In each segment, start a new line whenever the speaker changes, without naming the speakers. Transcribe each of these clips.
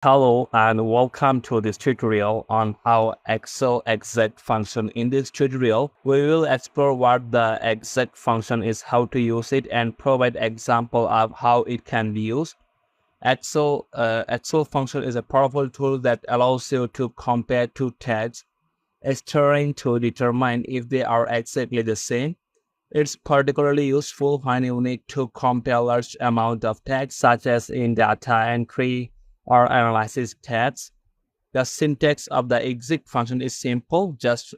Hello and welcome to this tutorial on how Excel exec function. In this tutorial, we will explore what the exec function is, how to use it, and provide example of how it can be used. Excel function is a powerful tool that allows you to compare two tags, trying to determine if they are exactly the same. It's particularly useful when you need to compare large amount of text, such as in data entry or analysis tasks. The syntax of the exit function is simple.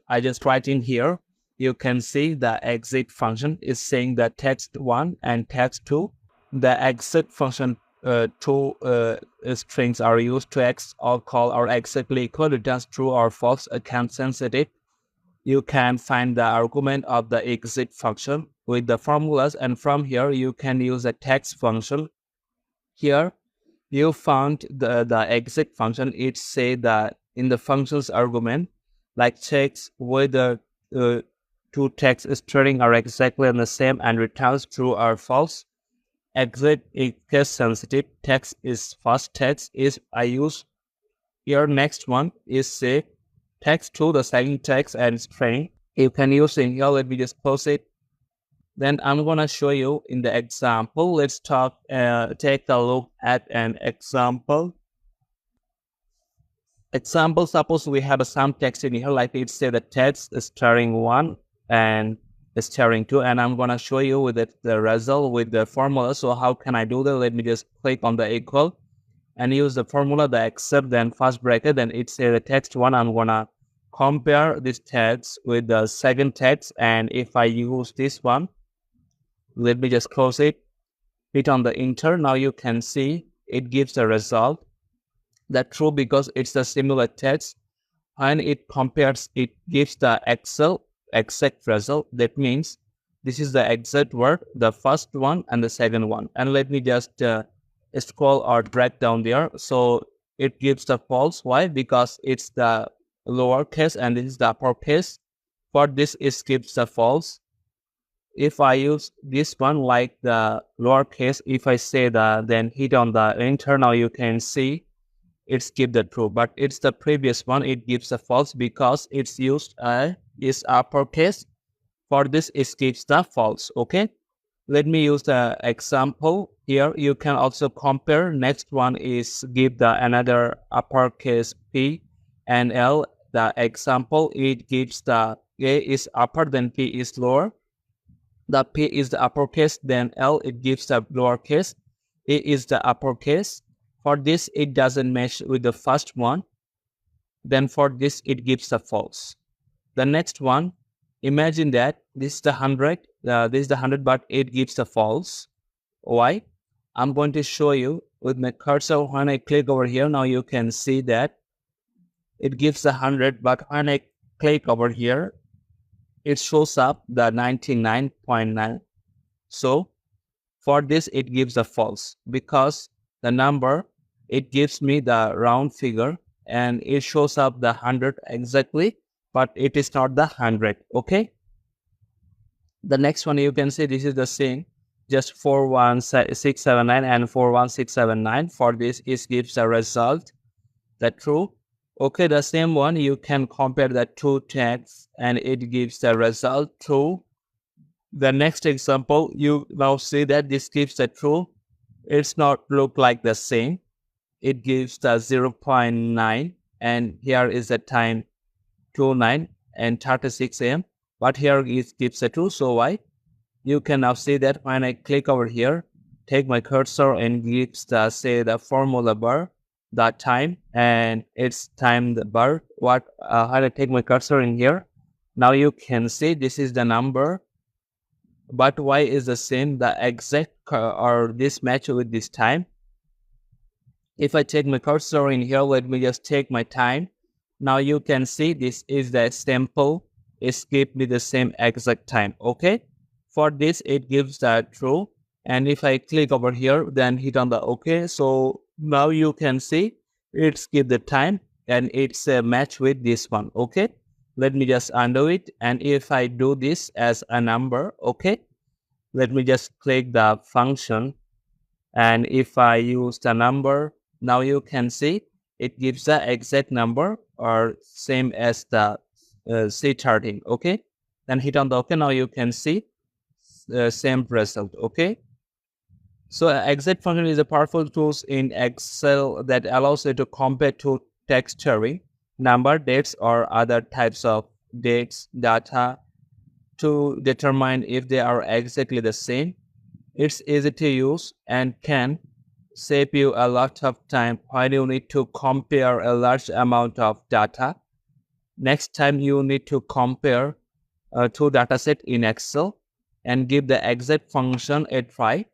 I just write in here. You can see the exit function is saying the text 1 and text 2. The exit function two strings are used to X or call or exactly equal, returns true or false, account sensitive. You can find the argument of the exit function with the formulas, and from here you can use a text function. Here you found the exit function. It say that in the function's argument, like checks whether two text string are exactly the same and returns true or false. Exit is case sensitive. Text is first text is I use here. Next one is say text to the second text and string. You can use in here. Let me just close it. Then I'm gonna show you in the example. Let's take a look at an example. Suppose we have some text in here, like it say the text is string 1 and string 2, and I'm gonna show you with the result with the formula. So how can I do that? Let me just click on the equal and use the formula, the except, then first bracket, then it say the text 1. I'm gonna compare this text with the second text, and if I use this one, let me just close it, hit on the enter. Now you can see it gives the result that true because it's the similar text, and it compares, it gives the exact result. That means this is the exact word, the first one and the second one. And let me just scroll or drag down there. So it gives the false. Why? Because it's the lowercase and this is the uppercase. For this, it gives the false. If I use this one like the lowercase, if I say that, then hit on the enter, now you can see it's give the true. But it's the previous one, it gives the false because it's used is uppercase. For this, it gives the false. Okay, let me use the example here. You can also compare. Next one is give the another uppercase P and L. The example, it gives the A is upper, then P is lower. The P is the uppercase, then L, it gives the lowercase. A is the uppercase. For this, it doesn't match with the first one. Then for this, it gives the false. The next one, imagine that this is the 100. This is the 100, but it gives the false. Why? I'm going to show you with my cursor. When I click over here, now you can see that it gives the 100, but when I click over here, it shows up the 99.9. So for this, it gives a false because the number, it gives me the round figure and it shows up the 100 exactly, but it is not the 100. Okay. The next one, you can see this is the same, just 41679 and 41679. For this, it gives a result that true. Okay, the same one, you can compare the two tags and it gives the result true. The next example, you now see that this gives the true. It's not look like the same. It gives the 0.9 and here is the time 29 and 36 a.m. But here it gives the true. So why? You can now see that when I click over here, take my cursor and gives the say the formula bar, that time, and it's time the bar. What how I take my cursor in here, now you can see this is the number, but why is the same, the exact or this match with this time. If I take my cursor in here, let me just take my time. Now you can see this is the sample. It gives me the same exact time. Okay, for this it gives that true, and if I click over here, then hit on the OK. So now you can see it's give the time and it's a match with this one. Okay, let me just undo it, and if I do this as a number, okay, let me just click the function, and if I use the number, now you can see it gives the exact number or same as the C13. Okay, then hit on the OK. Now you can see the same result. Okay, so exact function is a powerful tool in Excel that allows you to compare two text array, number, dates, or other types of dates data to determine if they are exactly the same. It's easy to use and can save you a lot of time when you need to compare a large amount of data. Next time you need to compare two datasets in Excel and give the exact function a try.